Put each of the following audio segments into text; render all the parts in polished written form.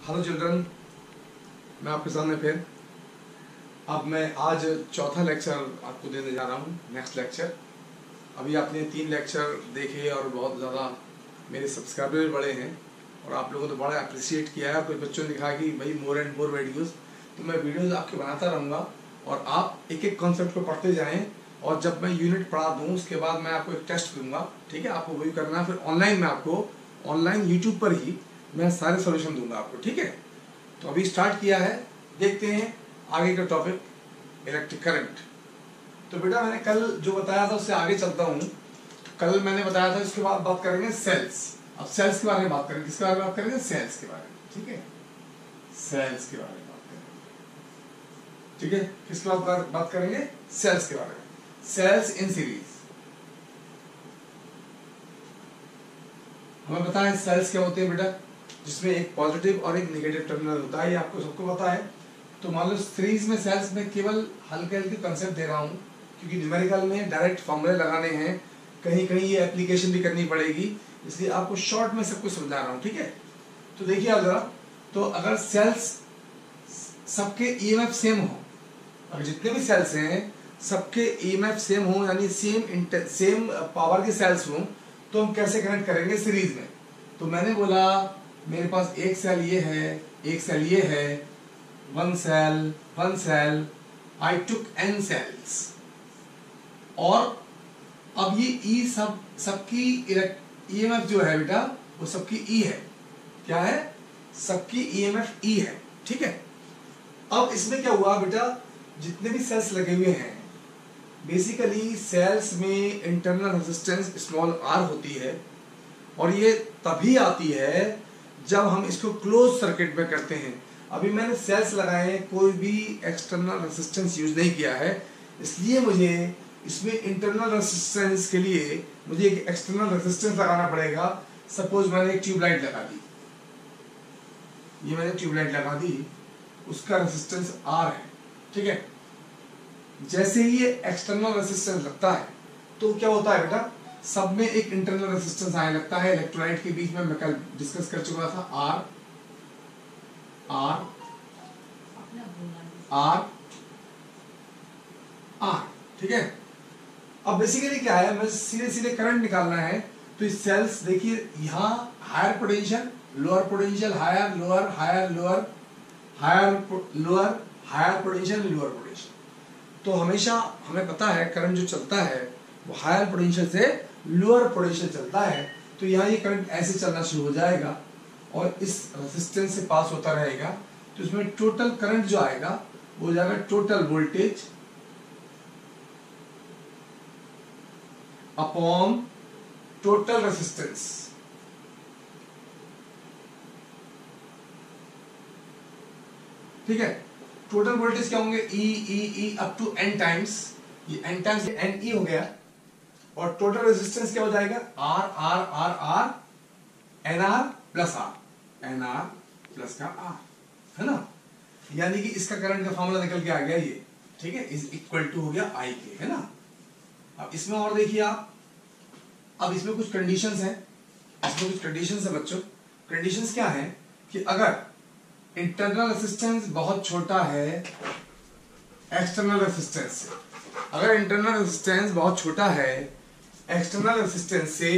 Hello children, मैं आपके सामने फिर अब मैं आज चौथा लेक्चर आपको देने जा रहा हूँ। नेक्स्ट लेक्चर, अभी आपने 3 लेक्चर देखे और बहुत ज़्यादा मेरे सब्सक्राइबर भी बढ़े हैं और आप लोगों ने तो बड़ा अप्रिशिएट किया है। कुछ बच्चों ने लिखा कि भाई मोर एंड मोर वीडियोज़, तो मैं वीडियोज़ आपके बनाता रहूँगा और आप एक एक कॉन्सेप्ट को पढ़ते जाएँ और जब मैं यूनिट पढ़ा दूँ उसके बाद मैं आपको एक टेस्ट दूंगा, ठीक है। आपको वही करना है, फिर ऑनलाइन मैं आपको ऑनलाइन यूट्यूब पर ही मैं सारे सॉल्यूशन दूंगा आपको, ठीक है। तो अभी स्टार्ट किया है, देखते हैं आगे का टॉपिक इलेक्ट्रिक करंट। तो बेटा मैंने कल जो बताया था उससे आगे चलता हूँ। कल मैंने बताया था, इसके बाद बात करेंगे सेल्स। अब सेल्स के बारे में बात करेंगे, किसके बारे में बात करेंगे? सेल्स के बारे में, ठीक है। सेल्स के बारे में बात करेंगे, ठीक है। किसके बात करेंगे? सेल्स के बारे में। Cells in series. हमें पता है सेल्स क्या होते हैं बेटा, जिसमें एक पॉजिटिव और एक नेगेटिव टर्मिनल होता है, ये आपको सबको पता है। तो मान लो सीरीज में सेल्स में केवल हल्के हल्के कंसेप्ट दे रहा हूँ, क्योंकि न्यूमेरिकल में डायरेक्ट फॉर्मूले लगाने हैं, कहीं कहीं ये एप्लीकेशन भी करनी पड़ेगी, इसलिए आपको शॉर्ट में सब कुछ समझा रहा हूँ, ठीक है। तो देखिए आप जरा, तो अगर सेल्स सबके ईएमएफ सेम हो, अगर जितने भी सेल्स हैं सबके ईएमएफ सेम हो, यानी सेम पावर के सेल्स हों, तो हम कैसे कनेक्ट करेंगे सीरीज में? तो मैंने बोला मेरे पास एक सेल ये है, एक सेल ये है, वन सेल, आई टुक n सेल्स, और अब ये ई सबकी ईएमएफ जो है बेटा वो सबकी ई है। क्या है? सबकी ईएमएफ ई है, ठीक है। अब इसमें क्या हुआ बेटा, जितने भी सेल्स लगे हुए हैं, बेसिकली सेल्स में इंटरनल रेजिस्टेंस स्मॉल r होती है, और ये तभी आती है जब हम इसको क्लोज सर्किट में करते हैं। अभी मैंने सेल्स लगाए हैं, कोई भी एक्सटर्नल रेजिस्टेंस यूज नहीं किया है, इसलिए मुझे इसमें इंटरनल रेजिस्टेंस के लिए मुझे एक एक्सटर्नल रेजिस्टेंस लगाना पड़ेगा। सपोज मैंने एक ट्यूबलाइट लगा दी, ये मैंने ट्यूबलाइट लगा दी, उसका रेजिस्टेंस R है, ठीक है। जैसे ही ये एक्सटर्नल रेजिस्टेंस लगता है तो क्या होता है बेटा, सब में एक इंटरनल रेजिस्टेंस आने लगता है। इलेक्ट्रोलाइट के बीच में मैं कल डिस्कस कर चुका था, R, ठीक है। अब बेसिकली क्या है, मैं सीधे सीधे करंट निकालना है, तो इस सेल्स देखिए यहाँ higher potential, lower potential, higher lower, higher lower, higher potential, lower potential. तो हमेशा हमें पता है करंट जो चलता है वो हायर पोटेंशियल से लोअर पोटेंशियल चलता है। तो यहाँ ये करंट ऐसे चलना शुरू हो जाएगा और इस रेजिस्टेंस से पास होता रहेगा, तो इसमें टोटल करंट जो आएगा वो हो जाएगा total voltage upon total resistance. ठीक है, टोटल वोल्टेज क्या होंगे? ई अप टू n टाइम्स, ये n टाइम्स n ई हो गया, और टोटल रेजिस्टेंस क्या हो जाएगा? R NR plus R, NR plus का R, है ना। यानी कि इसका करंट का फॉर्मूला निकल के आ गया ये, ठीक है, इज इक्वल टू हो गया I के, है ना। अब इसमें और देखिए आप, अब इसमें कुछ कंडीशंस हैं, इसमें कुछ कंडीशंस है बच्चों। कंडीशंस क्या है कि अगर इंटरनल रेजिस्टेंस बहुत छोटा है एक्सटर्नल रेजिस्टेंस से, अगर इंटरनल रेजिस्टेंस बहुत छोटा है एक्सटर्नल रेजिस्टेंस से,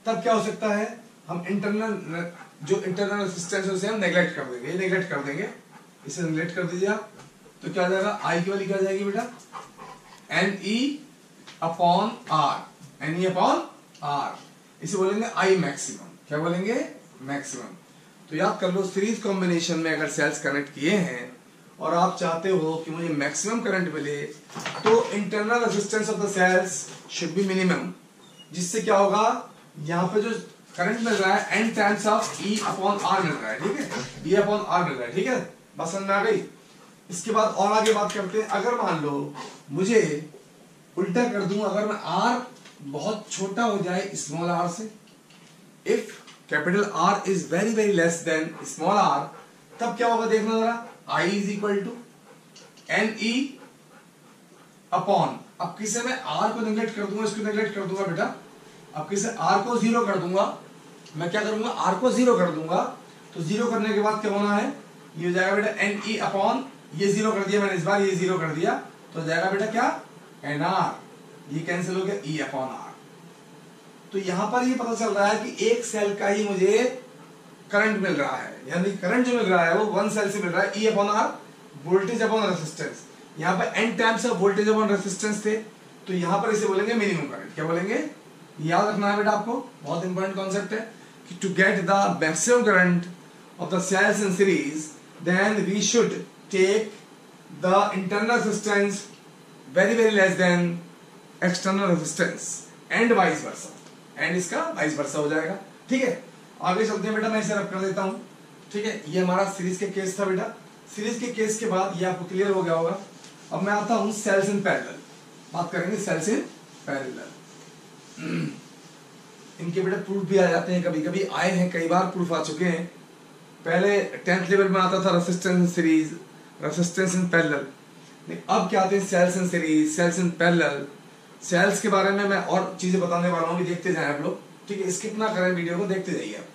तब क्या हो सकता है, हम इंटरनल रेजिस्टेंस है उसे हम नेग्लेक्ट कर देंगे, ये नेग्लेक्ट कर देंगे, इसे नेग्लेक्ट कर दीजिए आप। तो क्या हो जाएगा? आई की वैल्यू क्या जाएगी बेटा? NE अपॉन R, इसे बोलेंगे I मैक्सिमम। क्या बोलेंगे? मैक्सिमम। तो याद कर लो, सीरीज कॉम्बिनेशन में अगर सेल्स कनेक्ट किए हैं और आप चाहते हो कि मुझे मैक्सिमम करंट मिले, तो internal resistance of the cells should be minimum, जिससे क्या होगा, यहाँ पे जो करंट मिल रहा है n times of E upon R मिल रहा है, ठीक है, E अपॉन R मिल रहा है, ठीक है, बस समझ में आ गई। इसके बाद और आगे बात करते हैं। अगर मान लो मुझे उल्टा कर दूं, अगर मैं R बहुत छोटा हो जाए स्मॉल r से, if capital R is very very less than small r, तब क्या होगा देखना जरा, I is equal to NE upon, अब किसे मैं R को नेग्लेक्ट कर दूंगा, इसको नेग्लेक्ट कर दूंगा बेटा, अब किसे R को 0 कर दूंगा, मैं क्या करूंगा, R को 0 कर दूंगा, तो जीरो करने के बाद क्या होना है, ये हो जाएगा बेटा एन ई अपॉन, ये जीरो कर दिया मैंने इस बार, ये जीरो कर दिया तो हो जाएगा बेटा क्या, एन आर, ये कैंसिल हो गया ई अपॉन आर। तो यहां पर ये पता चल रहा है कि एक सेल का ही मुझे करंट मिल रहा है, यानी करंट जो मिल रहा है वो वन सेल से मिल रहा है, E upon R voltage upon resistance. यहाँ पर N times of voltage upon resistance थे, तो यहां पर इसे बोलेंगे मिनिमम करंट। क्या बोलेंगे, याद रखना है बेटा आपको, बहुत इंपॉर्टेंट कॉन्सेप्ट है कि to get the maximum current of the cells in series then we should take the internal resistance very very less than external resistance and vice versa, and इसका वाइस वर्सा हो जाएगा। ठीक है, आगे चलते हैं बेटा, मैं इसे रब कर देता हूं। ठीक है, ये हमारा सीरीज के केस था बेटा। सीरीज के केस के बाद ये आपको क्लियर हो गया होगा। अब मैं आता हूं सेल्स इन पैरेलल, बात करेंगे सेल्स इन पैरेलल। इनके बेटा प्रूफ भी आ जाते हैं, कभी कभी आए हैं, कई बार प्रूफ आ चुके हैं। पहले 10th लेवल में आता था resistance in series, resistance in parallel, अब क्या आते हैं cells in series, cells in parallel. Cells के बारे में मैं और चीजें बताने वाला हूं, देखते जाएं आप लोग। ठीक है, स्किप ना करें, वीडियो को देखते जाइए आप।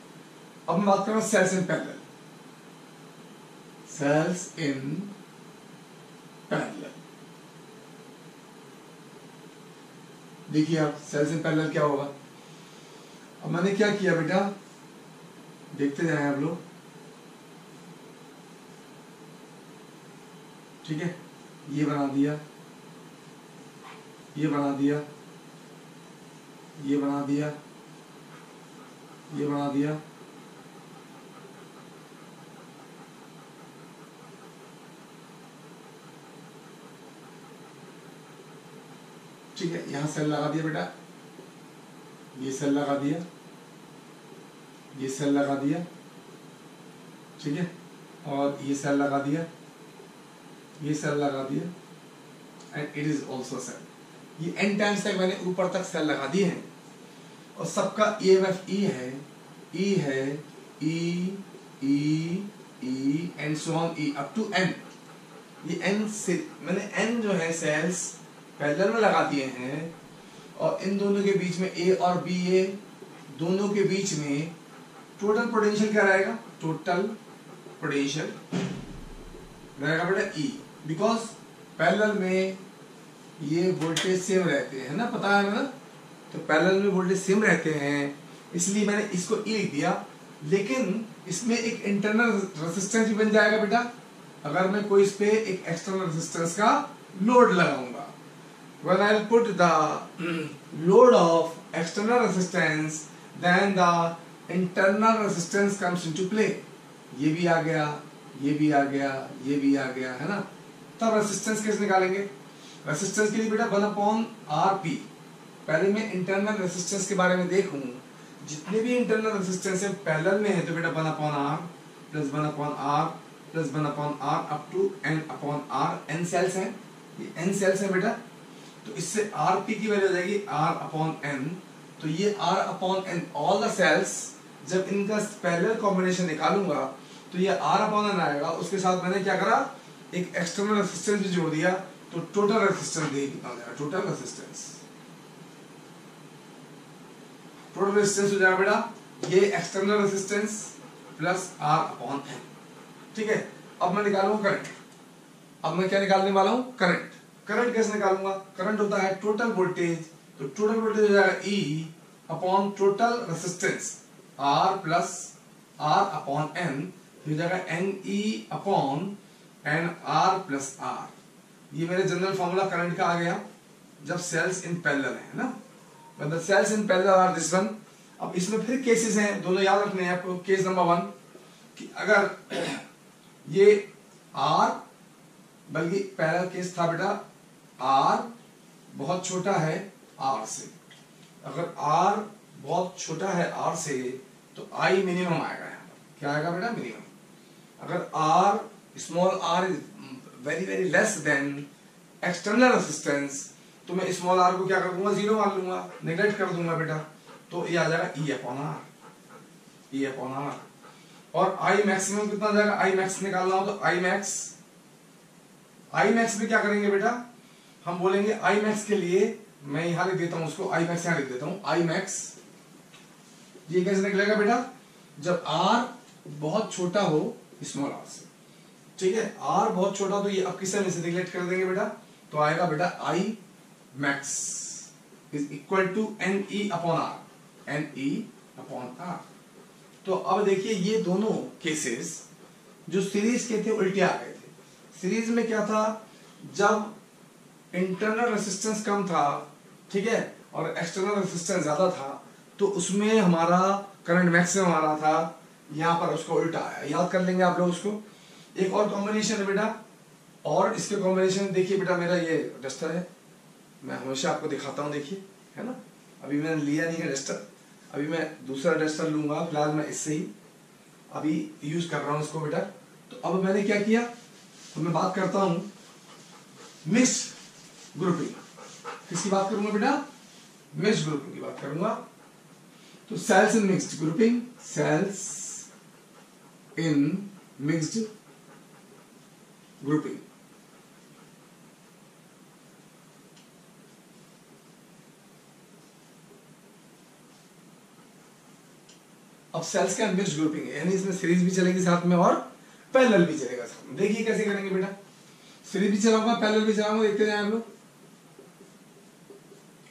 अब मैं बात कर रहा हूं cells in parallel, cells in parallel. देखिए आप सेल्स इन पैरेलल क्या होगा। अब मैंने क्या किया बेटा, देखते जाएं आप लोग। ठीक है, ये बना दिया, ये बना दिया, ये बना दिया, ये बना दिया, ठीक है, यहां सेल लगा दिया बेटा, ये सेल लगा दिया, ये सेल लगा दिया, ठीक है, और ये सेल लगा दिया, ये सेल लगा दिया, and it is also cell. ये एन टाइम्स तक मैंने ऊपर तक सेल लगा दिए हैं, और सबका ईएमएफ ई है, ई है, E E E and so on, E up to N. ये एन से मैंने एन जो है सेल्स पैरेलल में लगा दिए हैं, और इन दोनों के बीच में ए और बी, ए दोनों के बीच में टोटल पोटेंशियल क्या रहेगा, टोटल पोटेंशियल रहेगा बेटा ई, बिकॉज पैरेलल में ये वोल्टेज सेम रहते हैं ना, पता है ना, तो पैरेलल में वोल्टेज सेम रहते हैं, इसलिए मैंने इसको ई लिख दिया। लेकिन इसमें एक इंटरनल रेजिस्टेंस भी बन जाएगा बेटा, अगर मैं कोई इस पे एक एक्सटर्नल रेजिस्टेंस का लोड लगाऊंगा। When I'll put the load of external resistance, then the internal resistance comes into play. ये भी आ गया, ये भी आ गया, ये भी आ गया, है ना। तब रेजिस्टेंस कैसे निकालेंगे, रेजिस्टेंस के लिए बेटा 1/RP। पहले मैं इंटरनल रेजिस्टेंस के बारे में देखूं, जितने भी इंटरनल रेजिस्टेंस है पैरेलल में है, तो बेटा 1/R plus 1/R plus 1/R up to n/R। n cells हैं, ये n सेल्स हैं बेटा, तो इससे RP की वैल्यू हो जाएगी R/N। तो ये R/N ऑल द सेल्स, जब इनका पैरेलल कॉम्बिनेशन निकालूंगा तो ये R/N आएगा। उसके साथ मैंने क्या करा, एक एक्सटर्नल रेजिस्टेंस भी जोड़ दिया, तो टोटल रेजिस्टेंस देखिए कितना हो जाएगा, टोटल रेजिस्टेंस, टोटल रेजिस्टेंस हो जाएगा बेटा ये एक्सटर्नल रेजिस्टेंस प्लस R/N। ठीक है, अब मैं निकालूंगा करंट। अब मैं क्या निकालने वाला हूं, करंट। करंट कैसे निकालूंगा, करंट होता है टोटल वोल्टेज, तो टोटल वोल्टेज हो जाएगा E upon total resistance R plus R/N, हो जाएगा NE upon NR plus R। ये मेरे जनरल फॉर्मूला करंट का आ गया जब सेल्स इन पैरेलल है ना, मतलब cells in parallel are this one. अब इसमें फिर केसेस हैं, दोनों याद रखने हैं आपको। केस नंबर 1 कि अगर ये R, बल्कि पैरेलल केस था बेटा, R बहुत छोटा है R से, अगर R बहुत छोटा है R से तो I मिनिमम आएगा, यहाँ पर क्या आएगा बेटा, मिनिमम। अगर R small r is very very less than external resistance, तो मैं स्मॉल r को क्या कर दूंगा, 0 मान लूंगा, नेग्लेक्ट कर दूंगा बेटा, तो ये आ जाएगा E/R, E/R। और I मैक्सिमम कितना जाएगा, I मैक्स निकालना हो तो I मैक्स में क्या करेंगे बेटा, हम बोलेंगे I मैक्स के लिए, मैं यहां लिख देता हूं उसको, I मैक्स यहां लिख देता हूं, I मैक्स ये कैसे निकलेगा बेटा, जब R बहुत छोटा हो स्मॉल आर से, ठीक है। आर बहुत छोटा तो ये अब किस में से निगलेक्ट कर देंगे बेटा, तो आएगा बेटा I max is equal to N E upon R, N E upon R. तो अब देखिए ये दोनों केसेस जो सीरीज के थे उल्टे आ गए थे। सीरीज में क्या था, जब इंटरनल रेसिस्टेंस कम था, ठीक है, और एक्सटर्नल रेसिस्टेंस ज्यादा था, तो उसमें हमारा करंट मैक्सिमम आ रहा था, यहां पर उसको उल्टा आया। याद कर लेंगे आप लोग उसको। एक और कॉम्बिनेशन है बेटा, और इसके कॉम्बिनेशन देखिए बेटा, मेरा ये डस्टर है, मैं हमेशा आपको दिखाता हूं, देखिए है ना। अभी मैंने लिया नहीं है डस्टर, अभी मैं दूसरा डस्टर लूंगा, फिलहाल मैं इससे ही अभी यूज कर रहा हूं इसको बेटा। तो अब मैंने क्या किया, तो मैं बात करता हूं मिक्स्ड ग्रुपिंग। किसकी बात करूंगा बेटा, मिक्स्ड ग्रुपिंग की बात करूंगा। तो cells in mixed grouping, cells in mixed grouping. अब सेल्स का मिक्स्ड ग्रुपिंग है, यानी इसमें सीरीज भी चलेगी साथ में और पैरेलल भी चलेगा साथ में। देखिए कैसे करेंगे बेटा, सीरीज भी चलाऊंगा पैरेलल भी चलाऊंगा, देखते जाए हम लोग,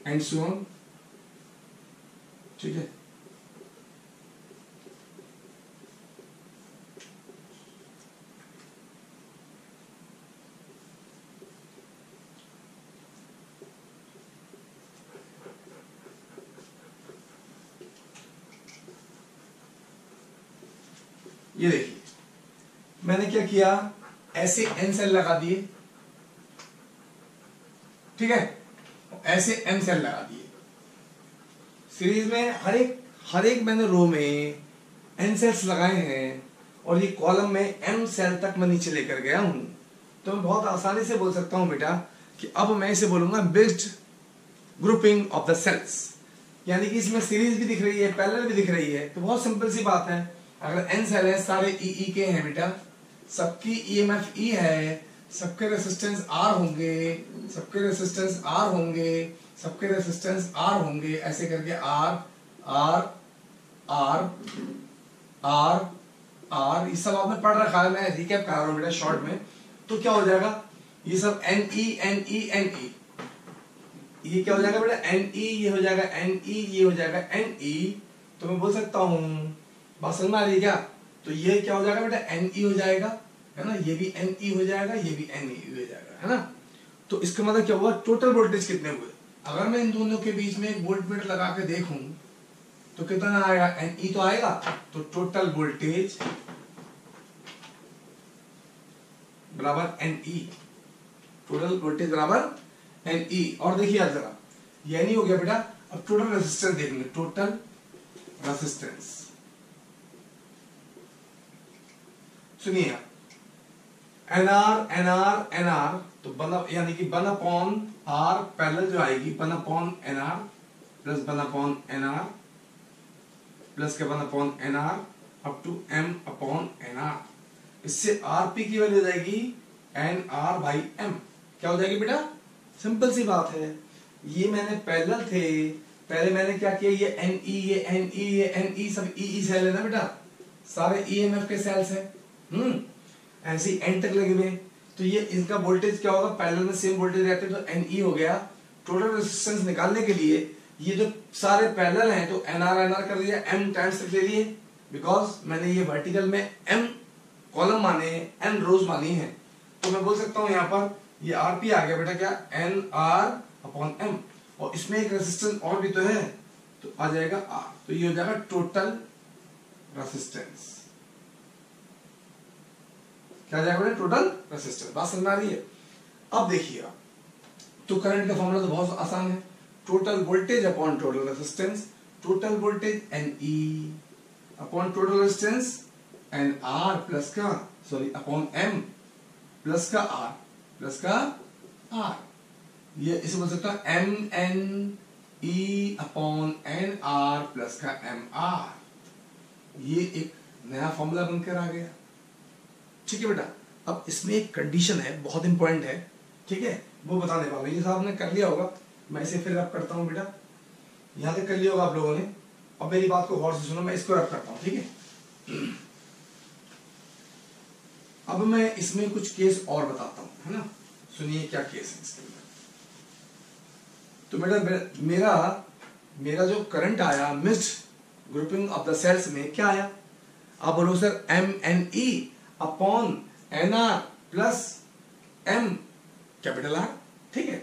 एंड सो ऑन, ठीक है। ये देखिए मैंने क्या किया, ऐसे एन सेल लगा दिए, ठीक है, ऐसे एन सेल लगा दिए सीरीज में। हर एक मैंने रो में एन सेल्स लगाए हैं, और ये कॉलम में एम सेल तक मैं नीचे लेकर गया हूं। तो मैं बहुत आसानी से बोल सकता हूं बेटा कि अब मैं इसे बोलूंगा mixed grouping of the cells, यानी कि इसमें सीरीज भी दिख रही है, पैरेलल भी दिख रही है। तो बहुत सिंपल सी बात है, अगर एन सेल है, सारे ई के हैं बेटा, सबकी ईएमएफ ई है, सबके रेसिस्टेंस आर होंगे, सबके रेसिस्टेंस आर होंगे, सबके रेसिस्टेंस आर होंगे, ऐसे करके R R R R R, ये सब आपने पढ़ रखा है, मैं रिकैप कर रहा हूं बेटा शॉर्ट में। तो क्या हो जाएगा, ये सब N E N E N E, ये क्या हो जाएगा बेटा एन ई, ये हो जाएगा एन ई, ये हो जाएगा एन ई। तो मैं बोल सकता हूं, बात समझ में आ रही है क्या, तो ये क्या हो जाएगा बेटा एन ई हो जाएगा, है ना, ये भी एन ई हो जाएगा, ये भी एन ई हो जाएगा, है ना। तो इसका मतलब क्या हुआ, टोटल वोल्टेज कितने हुए। अगर मैं इन दोनों के बीच में एक वोल्टमीटर लगा के देखूं तो कितना आएगा, एन ई तो आएगा। तो टोटल वोल्टेज बराबर एन ई, टोटल वोल्टेज बराबर एन ई। और देखिए आप जरा, ये नहीं हो गया बेटा, अब टोटल रेजिस्टेंस देखेंगे, टोटल रेजिस्टेंस सुनिए, N R N R N R, तो वन यानी कि 1 अपॉन आर पैरेलल जो आएगी 1 upon N R plus 1 upon N R plus के 1 upon N R up to M upon N R. इससे RP की वैल्यू हो जाएगी एन आर बाई एम। क्या हो जाएगी बेटा, सिंपल सी बात है, ये मैंने पैरेलल थे, पहले मैंने क्या किया, ये एन ई, ये एन ई, ये एन ई, सब ई सेल है ना बेटा, सारे ईएमएफ के सेल्स हैं। ऐसे ही एन तक लगे हुए, तो ये इनका वोल्टेज क्या होगा, पैरेलल में सेम वोल्टेज रहते हैं, तो एन ई हो गया। टोटल रेजिस्टेंस निकालने के लिए ये जो सारे पैरेलल हैं, तो एन आर कर दिया, एम टाइम्स तक ले लिए, बिकॉज मैंने ये वर्टिकल में एम कॉलम माने हैं, एन रोज मानी है। तो मैं बोल सकता हूं यहाँ पर ये आरपी आ गया बेटा, क्या एन आर अपॉन एम, और इसमें एक रेजिस्टेंस और भी तो है, तो आ जाएगा आर। तो ये हो जाएगा टोटल रेजिस्टेंस। क्या जाएगा बेटा, टोटल रेजिस्टेंस। बात समझ आ रही है। अब देखिएगा, तो करंट का फॉर्मूला तो बहुत आसान है, total voltage upon total resistance, total voltage N E upon total resistance N R plus का सॉरी अपॉन एम प्लस का आर प्लस का आर। ये इसे बोल सकता है M N E upon N R plus का एम आर। ये एक नया फॉर्मूला बनकर आ गया, ठीक है बेटा। अब इसमें एक कंडीशन है, बहुत इंपॉर्टेंट है, ठीक है, वो बताने वाला हूं। ये साहब ने कर लिया होगा, मैं इसे फिर रब करता हूं बेटा, यहां तक कर लिया होगा आप लोगों ने। अब मेरी बात को गौर से सुनो, मैं इसको रब करता हूं, ठीक है। अब मैं इसमें कुछ केस और बताता हूं, है ना। सुनिए क्या केस है इसके अंदर। तो मेरा जो करंट आया mixed grouping of the cells में क्या आया, आप बोलो sir MNE upon NR plus M capital R, ठीक है।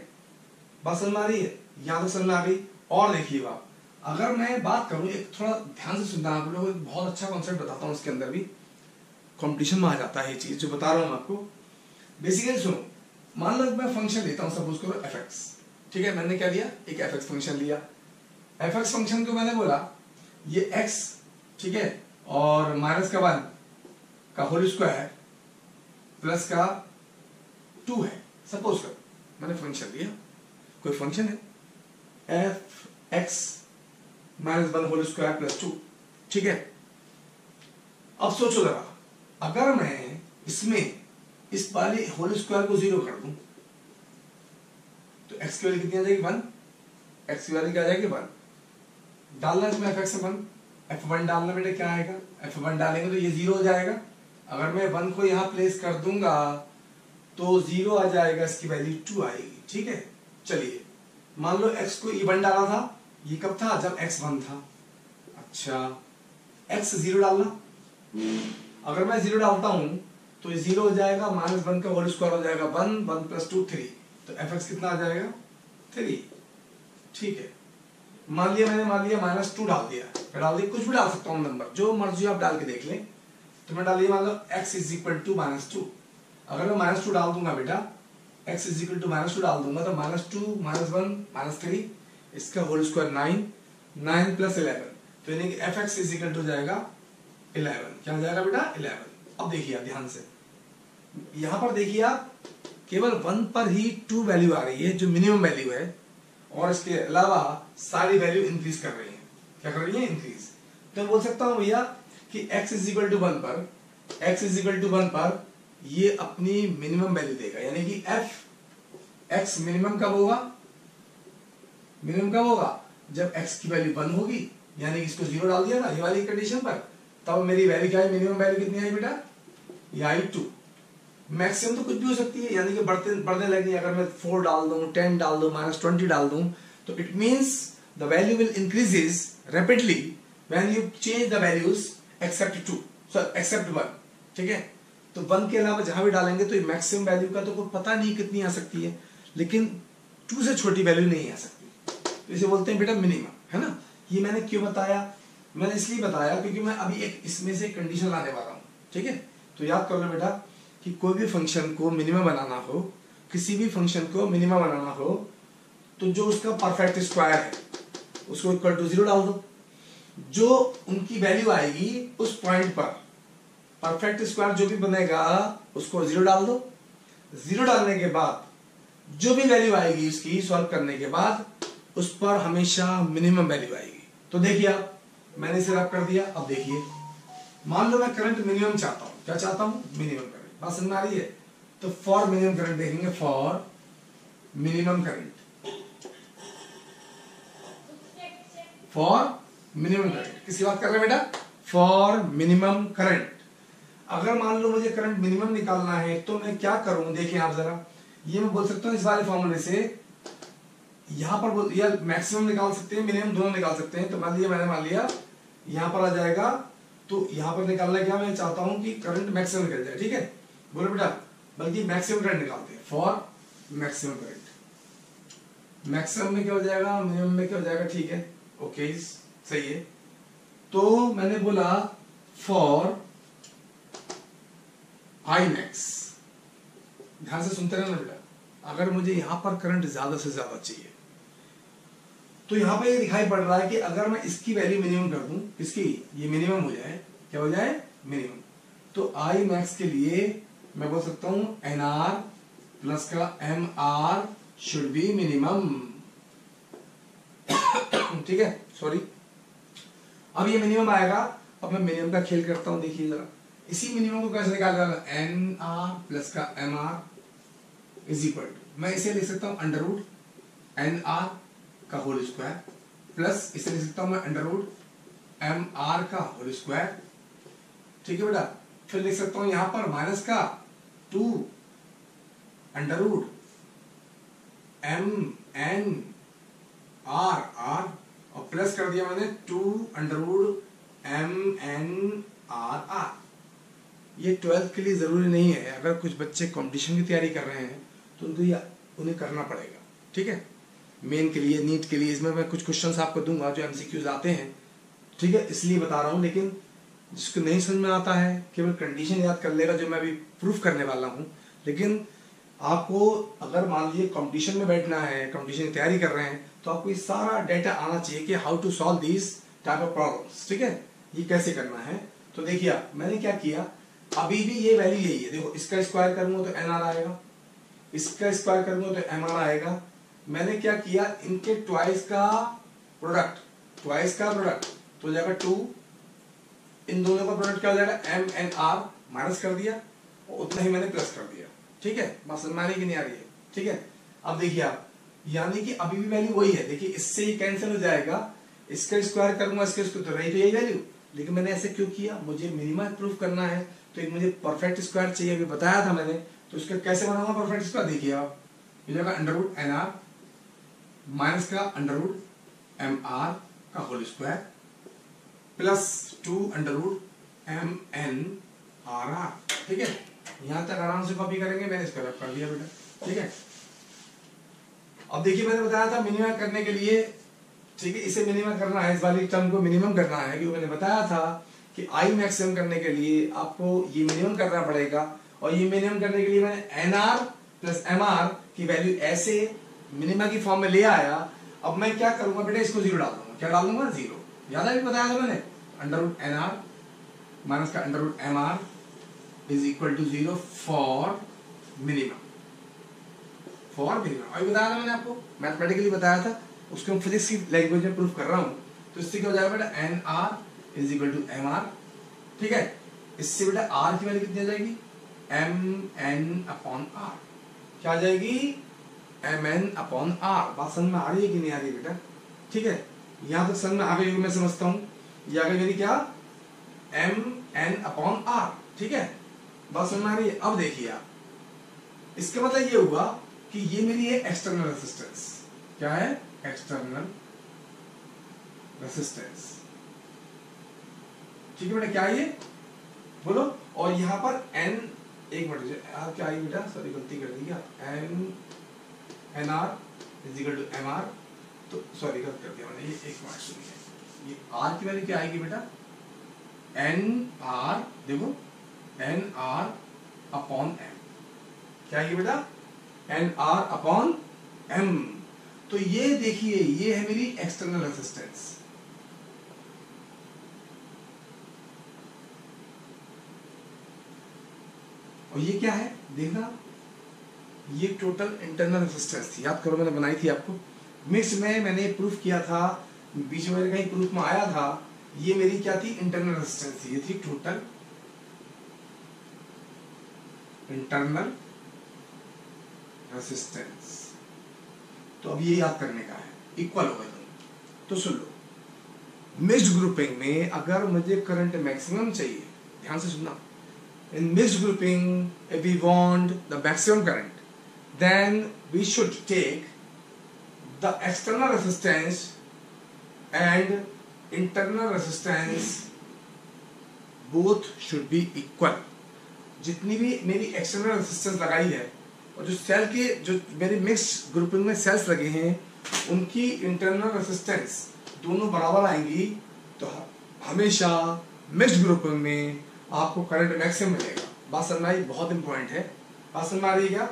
बात समझ में आ रही है, यहां तक समझ में आ गई। और देखिए आप, अगर मैं बात करूं, एक थोड़ा ध्यान से सुनना, आप लोगों को एक बहुत अच्छा कॉन्सेप्ट बताता हूं, इसके अंदर भी कंपटीशन में आ जाता है ये चीज जो बता रहा हूं आपको। बेसिकली सुनो, मान लो मैं फंक्शन लेता हूं, सपोज करो fx, ठीक है। मैंने क्या लिया, एक fx फंक्शन लिया। fx फंक्शन को मैंने बोला ये x, ठीक है, और माइनस का 1 का होल स्क्वायर प्लस का 2 है, सपोज करो मैंने फंक्शन लिया, कोई फंक्शन है fx minus 1 whole square plus 2, ठीक है। अब सोचो जरा, अगर मैं इसमें इस वाले होल स्क्वायर को 0 कर दूं तो x की वैल्यू कितनी आ जाएगी, 1। x की वैल्यू क्या आ जाएगी, 1। डालना इसमें fx 1, f1 डालना बेटे, क्या आएगा, f1 डालेंगे तो ये 0 हो जाएगा। अगर मैं 1 को यहां प्लेस कर दूंगा तो 0 आ जाएगा, इसकी वैल्यू 2 आएगी, ठीक है। चलिए मान लो x को ये 1 डाला था, ये कब था, जब x 1 था। अच्छा, x 0 डालना, अगर मैं 0 डालता हूं तो ये 0 हो जाएगा, माइनस 1 का होल स्क्वायर हो जाएगा 1, 1 प्लस 2 3, तो fx कितना आ जाएगा, 3, ठीक है। मान लिया माइनस 2 डाल दिया, डाल दिया, कुछ भी डाल सकता हूं नंबर, जो मर्जी आप डाल के देख लें। तो मैं डालिए, मान लो x इज इक्वल टू -2, अगर मैं -2 डाल दूंगा बेटा, x इज इक्वल टू -2 डाल दूंगा तो -2 -1 -3, इसका होल स्क्वायर 9, 9 प्लस 11, तो यानी कि fx इज इक्वल टू जाएगा 11, क्या हो जाएगा बेटा, 11। अब देखिए आप ध्यान से, यहां पर देखिए आप, केवल 1 पर ही 2 वैल्यू आ रही है जो मिनिमम वैल्यू है, और इसके अलावा सारी वैल्यू इंक्रीज कर रही है। क्या कर रही है, इंक्रीज। तो मैं बोल सकता हूं भैया कि x इज इक्वल टू 1 पर, x इज इक्वल टू 1 पर ये अपनी मिनिमम वैल्यू देगा, यानी कि x मिनिमम कब होगा, मिनिमम कब होगा, जब x की वैल्यू 1 होगी, यानी कि इसको 0 डाल दिया ना ये वाली कंडीशन पर, तब मेरी वैल्यू क्या है, मिनिमम वैल्यू कितनी आई बेटा, ये आई 2। मैक्सिमम तो कुछ भी हो सकती है, यानी कि बढ़ने लगी, अगर मैं 4 डाल दूं, 10 डाल दूं, -20 डाल दूं, तो it means the value will increases rapidly when you change the values except 1, ठीक है। तो 1 के अलावा जहां भी डालेंगे तो मैक्सिमम वैल्यू का तो कोई पता नहीं कितनी आ सकती है, लेकिन 2 से छोटी वैल्यू नहीं आ सकती, तो इसे बोलते हैं बेटा मिनिमम, है ना। ये मैंने क्यों बताया, मैंने इसलिए बताया क्योंकि मैं अभी एक इसमें से कंडीशन लाने वाला हूं, ठीक है। तो याद कर लो बेटा कि कोई भी फंक्शन को मिनिमम बनाना हो, किसी भी फंक्शन को मिनिमम बनाना हो, तो जो उसका परफेक्ट स्क्वायर है उसको इक्वल टू 0 डाल दो, जो उनकी वैल्यू आएगी उस पॉइंट पर परफेक्ट स्क्वायर जो भी बनेगा उसको 0 डाल दो। 0 डालने के बाद जो भी वैल्यू आएगी उसकी सॉल्व करने के बाद उस पर हमेशा मिनिमम वैल्यू आएगी। तो देखिए आप, मैंने इसे रब कर दिया। अब देखिए, मान लो मैं करंट मिनिमम चाहता हूं, क्या चाहता हूं, मिनिमम करंट। बात समझ में आ रही है, तो फॉर मिनिमम करंट देखेंगे, for minimum current, for minimum current किसकी बात कर रहे हैं बेटा, फॉर मिनिमम करंट। अगर मान लो मुझे करंट मिनिमम निकालना है तो मैं क्या करूं, देखें आप जरा, ये मैं बोल सकता हूं इस वाले फॉर्मूले से, यहां पर या मैक्सिमम निकाल सकते हैं, मिनिमम दोनों निकाल सकते हैं। तो मैंने मान लिया यहां पर आ जाएगा, तो यहां पर निकालना क्या, मैं चाहता हूं कि करंट मैक्सिमम निकल जाए, ठीक है, बोलो बेटा, बल्कि मैक्सिमम करंट निकालते हैं, फॉर मैक्सिमम करंट। मैक्सिमम में क्या हो जाएगा, मिनिमम में क्या हो जाएगा, ठीक है, ओके सही है। तो मैंने बोला फॉर आई मैक्स, ध्यान से सुनते रहना बेटा, अगर मुझे यहां पर करंट ज्यादा से ज्यादा चाहिए तो यहां पे ये दिखाई पड़ रहा है कि अगर मैं इसकी वैल्यू मिनिमम कर दूं, इसकी ये मिनिमम हो जाए, क्या हो जाए, मिनिमम, तो आई मैक्स के लिए मैं बोल सकता हूं एनआर प्लस का M R should be minimum, ठीक है, सॉरी। अब ये मिनिमम आएगा, अब मैं मिनिमम का खेल करता हूं, देखिए जरा, इसी मिनिमम को कैसे निकाला, एन आर प्लस का M R is equal to, मैं इसे लिख सकता हूं अंडर रूट एन आर का होल स्क्वायर प्लस इसे लिख सकता हूं मैं अंडर रूट एम आर का होल स्क्वायर, ठीक है बेटा। फिर लिख सकता हूं यहां पर माइनस का 2 under root M N R R और प्लस कर दिया मैंने 2 under root M N R R. ये 12th के लिए जरूरी नहीं है, अगर कुछ बच्चे कंपटीशन की तैयारी कर रहे हैं तो उन्हें करना पड़ेगा, ठीक है। मेन के लिए, नीट के लिए, इसमें मैं कुछ क्वेश्चंस आपको दूंगा जो एमसीक्यूज आते हैं, ठीक है, इसलिए बता रहा हूं। लेकिन जिसको नहीं समझ में आता है केवल कंडीशन याद कर लेगा, जो मैं अभी प्रूफ करने वाला हूं। लेकिन आपको अगर मान लीजिए कंपटीशन में बैठना है, कंपटीशन की तैयारी कर रहे हैं, तो आपको ये सारा डेटा आना चाहिए कि how to solve these type of problems, ठीक है, ये कैसे करना है। तो देखिए मैंने क्या किया, अभी भी ये वैल्यू यही है। देखो इसका स्क्वायर करूंगा तो एन आर आएगा, इसका स्क्वायर करूंगा तो एम आर आएगा। मैंने क्या किया, इनके ट्वाइस का प्रोडक्ट तो हो जाएगा 2, इन दोनों का प्रोडक्ट क्या हो जाएगा एम एन आर, माइनस कर दिया और उतना ही मैंने प्लस कर दिया, ठीक है। बात समझ में आ रही कि नहीं आ रही है, ठीक है। अब देखिए आप, यानी कि अभी भी वैल्यू वही है। देखिए इससे ही कैंसिल हो जाएगा, इसका स्क्वायर करूंगा इसके स्क्वायर तो रही तो यही वैल्यू। लेकिन मैंने ऐसे क्यों किया, मुझे मिनिमा प्रूफ करना है, तो एक मुझे परफेक्ट स्क्वायर चाहिए, अभी बताया था मैंने। तो इसका कैसे बनाऊंगा परफेक्ट स्क्वायर, देखिए आप, ये जाएगा under root N R minus का अंडर रूट एम आर का whole square plus 2 under root M N R R, ठीक है। यहां तक आराम से कॉपी करेंगे, मैंने इसको रब कर दिया बेटा, ठीक है। अब देखिए मैंने बताया था मिनिमम करने के लिए, ठीक है, इसे मिनिमम करना है, इस वाली टर्म को मिनिमम करना है, क्योंकि मैंने बताया था कि आई मैक्सिमम करने के लिए आपको ये मिनिमम करना पड़ेगा। और ये मिनिमम करने के लिए मैंने N R plus M R की वैल्यू ऐसे मिनिमा की फॉर्म में ले आया। अब मैं क्या करूंगा बेटा, इसको 0 डाल दूंगा, क्या डाल दूंगा 0, याद है, बताया था मैंने, under root N R minus का under root M R is equal to 0 for minimum, अभी बताया था मैंने आपको, मैथमेटिकली बताया था, उसको हम फिजिक्स की लैंग्वेज में प्रूफ कर रहा हूं। तो इससे क्या हो जाएगा बेटा, N R is equal to M R, ठीक है। इससे बेटा आर की वैल्यू कितनी आ जाएगी, एम एन अपॉन आर, क्या आ जाएगी, एम एन अपॉन आर। बात समझ में आ रही है कि नहीं आ रही बेटा, ठीक है। यहां तक समझ में आ गई, मैं समझता हूं ये आ गई मेरी क्या, एम एन अपॉन आर, ठीक है, बात समझ में आ रही है। अब देखिए आप, इसका मतलब ये हुआ कि ये मेरी है एक्सटर्नल रेसिस्टेंस, क्या है, एक्सटर्नल रेसिस्टेंस, ठीक है बेटा, क्या है ये बोलो। और यहां पर एन, एक मिनट क्या आई बेटा, सॉरी गलती कर दी क्या, N R is equal to M R, तो सॉरी गलत कर दिया मैंने, ये एक मिनट सुनिए, ये आर की वैल्यू क्या आएगी बेटा, एन आर, देखो एन आर अपॉन एम, क्या आएगी बेटा, एन आर अपॉन एम। तो ये देखिए ये है मेरी एक्सटर्नल रेसिस्टेंस, और ये क्या है देखना, ये टोटल इंटरनल रेजिस्टेंस थी, याद करो मैंने बनाई थी आपको, मिक्स में मैंने प्रूफ किया था, बीच में कहीं प्रूफ में आया था, ये मेरी क्या थी, इंटरनल रेजिस्टेंस थी, ये थी टोटल इंटरनल रेजिस्टेंस। तो अब ये याद करने का है, इक्वल हो गए तो सुन लो, मिक्स्ड ग्रुपिंग में अगर मुझे करंट मैक्सिमम चाहिए, ध्यान से सुनना, in mixed grouping if we want the maximum current then we should take the external resistance and internal resistance both should be equal। जितनी भी मेरी एक्सटर्नल रेजिस्टेंस लगाई है और जो सेल के, जो मेरी मिक्स्ड ग्रुपिंग में सेल्स लगे हैं, उनकी इंटरनल रेजिस्टेंस दोनों बराबर आएंगी, तो हमेशा मिक्स्ड ग्रुपिंग में आपको करंट मैक्सिमम मिलेगा। बात समझ में आई, बहुत इंपॉर्टेंट है, बात समझ में आ रही है क्या,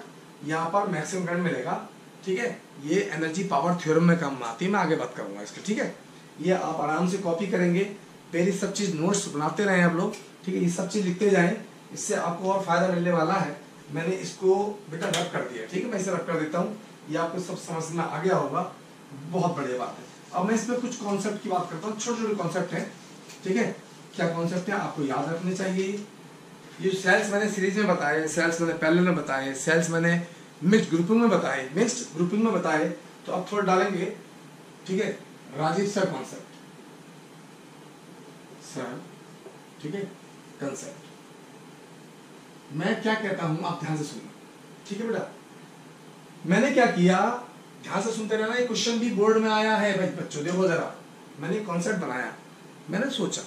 यहाँ पर मैक्सिमम करंट मिलेगा, ठीक है। ये एनर्जी पावर थ्योरम में काम आती है, मैं आगे बात करूंगा इसकी, ठीक है। ये आप आराम से कॉपी करेंगे, पहले सब चीज नोट्स बनाते रहे आप लोग, ठीक है, ये सब चीज लिखते जाएं, इससे आपको और फायदा मिलने वाला है। मैंने इसको बेटा रब कर दिया, ठीक है, मैं इसे रब कर देता हूँ, ये आपको सब समझ में आ गया होगा, बहुत बढ़िया बात है। अब मैं इसमें कुछ कॉन्सेप्ट की बात करता हूँ, छोटे छोटे कॉन्सेप्ट है, ठीक है। क्या कॉन्सेप्ट है आपको याद रखने चाहिए, ये सेल्स मैंने सीरीज में बताए, सेल्स मैंने पैरेलल में बताए, सेल्स मैंने मिक्स्ड ग्रुपिंग में बताए, मिक्स्ड ग्रुपिंग में बताए, तो अब थोड़ा डालेंगे, ठीक है, राजीव सर कॉन्सेप्ट, सर, ठीक है, कंसेप्ट, मैं क्या कहता हूं आप ध्यान से सुनिए, ठीक है बेटा। मैंने क्या किया, ध्यान से सुनते रहना, ये क्वेश्चन भी बोर्ड में आया है भाई बच्चों, देखो जरा। मैंने कॉन्सेप्ट बनाया, मैंने सोचा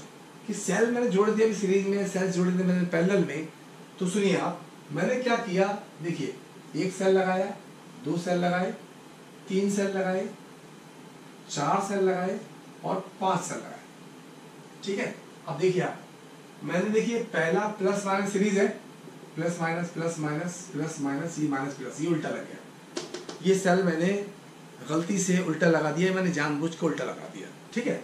कि सेल मैंने जोड़ दिया सीरीज में, सेल्स जोड़ दिए मैंने पैरेलल में। तो सुनिए आप, मैंने क्या किया, देखिए एक सेल लगाया, दो सेल लगाए, तीन सेल लगाए, चार सेल लगाए और पांच सेल लगाए, ठीक है। अब देखिए आप, मैंने देखिए पहला प्लस माइनस सीरीज है, plus minus plus minus plus minus, ये माइनस प्लस, ये उल्टा लग गया। ये सेल मैंने गलती से उल्टा लगा दिया, मैंने जानबूझ के उल्टा लगा दिया, ठीक है।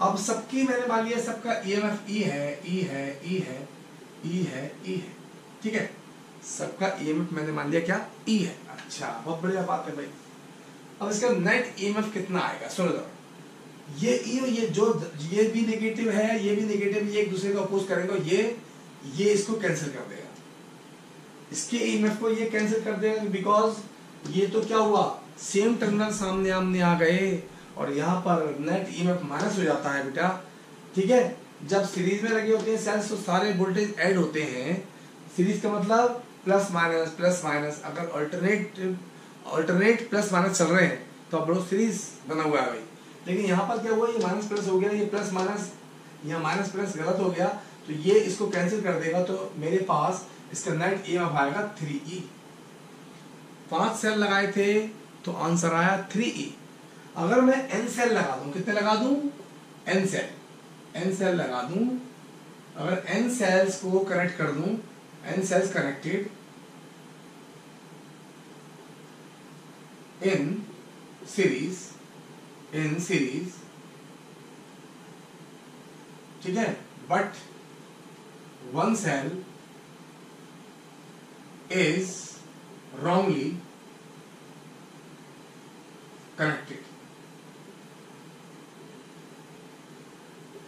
अब सबकी मैंने मान लिया सबका ईएमएफ ई है, ई है, ई है, ई है, ई है, ठीक है। सबका ईएमएफ मैंने मान लिया क्या, ई है। अच्छा, बहुत बढ़िया बात है भाई। अब इसका नेट ईएमएफ कितना आएगा, सुनो जरा। ये ई, ये जो ये भी नेगेटिव है, ये भी नेगेटिव, ये एक दूसरे को अपोज करेंगे, ये इसको कैंसिल कर देगा, इसके ईएमएफ को ये कैंसिल कर देगा, बिकॉज ये तो क्या हुआ, सेम टर्मिनल सामने आमने आ गए और यहाँ पर नेट ईएमएफ माइनस हो जाता है बेटा, ठीक है। जब सीरीज में लगे होते हैं सेल्स तो सारे वोल्टेज ऐड होते हैं। सीरीज का मतलब प्लस माइनस प्लस माइनस, अगर अल्टरनेट प्लस माइनस चल रहे हैं तो अब लोग सीरीज बना हुआ है भाई। लेकिन यहाँ पर क्या हुआ, ये माइनस प्लस हो गया, ये प्लस माइनस, यहाँ माइनस प्लस गलत हो गया, तो ये इसको कैंसिल कर देगा, तो मेरे पास इसका नेट ईएमएफ आएगा 3E। 5 सेल लगाए थे तो आंसर आया 3E। अगर मैं n सेल लगा दूं, कितने लगा दूं, n सेल लगा दूं, अगर n सेल्स को कनेक्ट कर दूं, n cells connected in series, ठीक है, but one cell is wrongly connected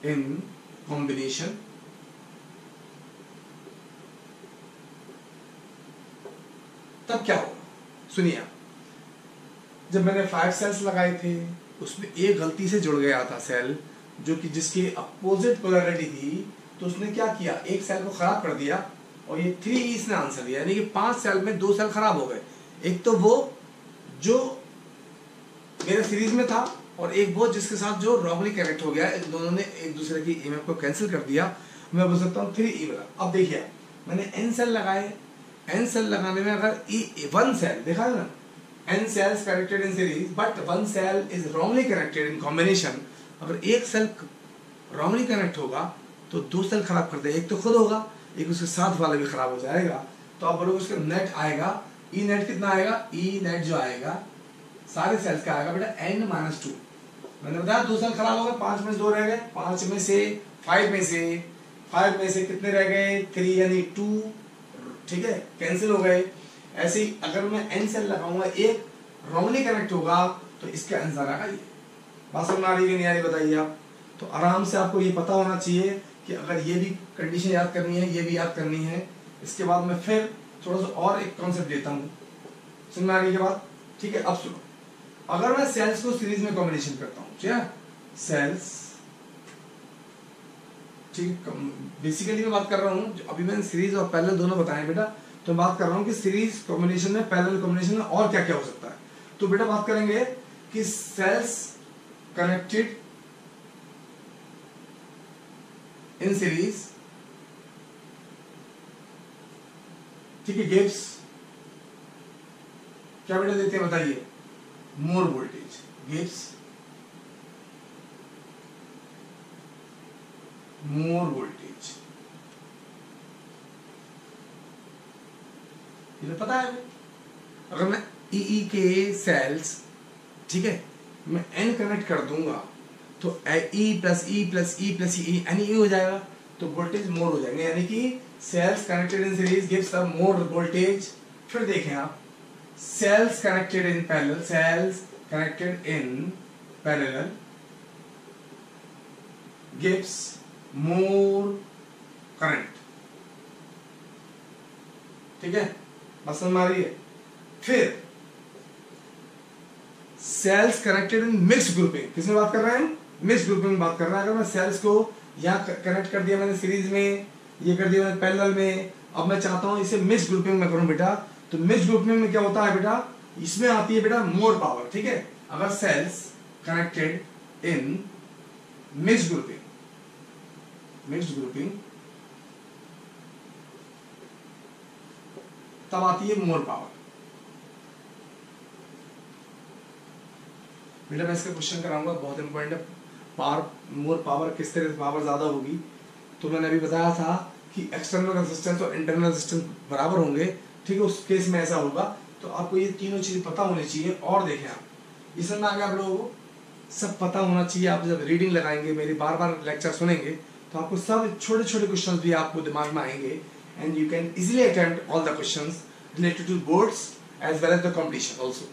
in combination, तब क्या होगा, सुनिए आप। जब मैंने 5 सेल्स लगाए थे उसमें एक गलती से जुड़ गया था सेल, जो कि जिसकी अपोजिट पोलैरिटी थी, तो उसने क्या किया, एक सेल को खराब कर दिया और ये 3 इसने आंसर दिया, यानी कि 5 सेल में 2 सेल खराब हो गए। एक तो वो जो मेरे सीरीज में था और एक वो जिसके साथ जो रॉन्गली कनेक्ट हो गया, दोनों ने एक दूसरे की ईएमएफ को कैंसिल कर दिया। मैं बोल सकता हूँ 3E वाला। अब देखिए मैंने n सेल लगाए, n सेल लगाने में अगर वन सेल देखा है ना, n cells connected in series but one cell is wrongly connected in combination, अगर एक सेल रॉन्गली कनेक्ट होगा तो 2 सेल खराब कर दे, एक तो खुद होगा, एक उसके साथ वाला भी खराब हो जाएगा। तो आप बोलोगे उसका नेट आएगा, ई नेट कितना आएगा, ई नेट जो आएगा सारे सेल्स का आएगा बेटा n-2। मैंने बताया 2 सेल खराब हो गए, 5 में से 2 रह गए, 5 में से 5 में से कितने रह गए, 3 यानी 2, ठीक है, कैंसिल हो गए। ऐसे ही अगर मैं n सेल लगाऊंगा, एक रॉन्गली कनेक्ट होगा तो इसके आंसर आएगा ये। बात समझ आ रही है कि नहीं आ रही बताइए आप। तो आराम से आपको ये पता होना चाहिए कि अगर ये भी कंडीशन याद करनी है, ये भी याद करनी है। इसके बाद मैं फिर थोड़ा सा और एक कॉन्सेप्ट देता हूँ, समझ में आने के बाद, ठीक है। अब सुनो, अगर मैं सेल्स को सीरीज में कॉम्बिनेशन करता हूँ, क्या सेल्स, ठीक, बेसिकली मैं बात कर रहा हूँ, अभी मैंने सीरीज और पैरेलल दोनों बताए बेटा, तो बात कर रहा हूँ कि सीरीज कॉम्बिनेशन में, पैरेलल कॉम्बिनेशन में और क्या क्या हो सकता है। तो बेटा बात करेंगे कि सेल्स कनेक्टेड इन सीरीज, ठीक है, गिव्स क्या बेटा देते हैं बताइए, मोर वोल्टेज, गिव्स मोर वोल्टेज, ये तो पता है। अगर मैं ई के सेल्स, ठीक है, मैं n कनेक्ट कर दूंगा तो E plus E plus E plus E यानी ई हो जाएगा, तो वोल्टेज मोर हो जाएंगे, यानी कि cells connected in series gives the more voltage. फिर देखें आप, cells connected in parallel, cells connected in parallel gives more current, ठीक है, बस समझ आ रही है। फिर cells connected in mix grouping, किसमें बात कर रहे हैं, मिक्स ग्रुपिंग में बात कर रहे हैं। अगर मैं सेल्स को यहाँ कनेक्ट कर दिया मैंने सीरीज में, ये कर दिया मैंने पैरेलल में, अब मैं चाहता हूं इसे मिक्स ग्रुपिंग में करूं बेटा, तो मिक्स ग्रुपिंग में क्या होता है बेटा, इसमें आती है बेटा मोर पावर, ठीक है। अगर cells connected in mix grouping तब आती है मोर पावर। बेटा मैं इसका क्वेश्चन कराऊंगा, बहुत इंपॉर्टेंट है। मोर पावर किस तरह से पावर ज्यादा होगी, तो मैंने अभी बताया था कि एक्सटर्नल रेजिस्टेंस और इंटरनल रेजिस्टेंस बराबर होंगे, ठीक है। उस केस में ऐसा होगा, तो आपको ये तीनों चीजें पता होनी चाहिए। और देखें आप इसमें आगे आप लोगों को सब पता होना चाहिए। आप जब रीडिंग लगाएंगे, मेरी बार बार लेक्चर सुनेंगे, तो आपको सब छोटे छोटे क्वेश्चन भी आपको दिमाग में आएंगे, and you can easily attempt all the questions related to boards as well as the competition also.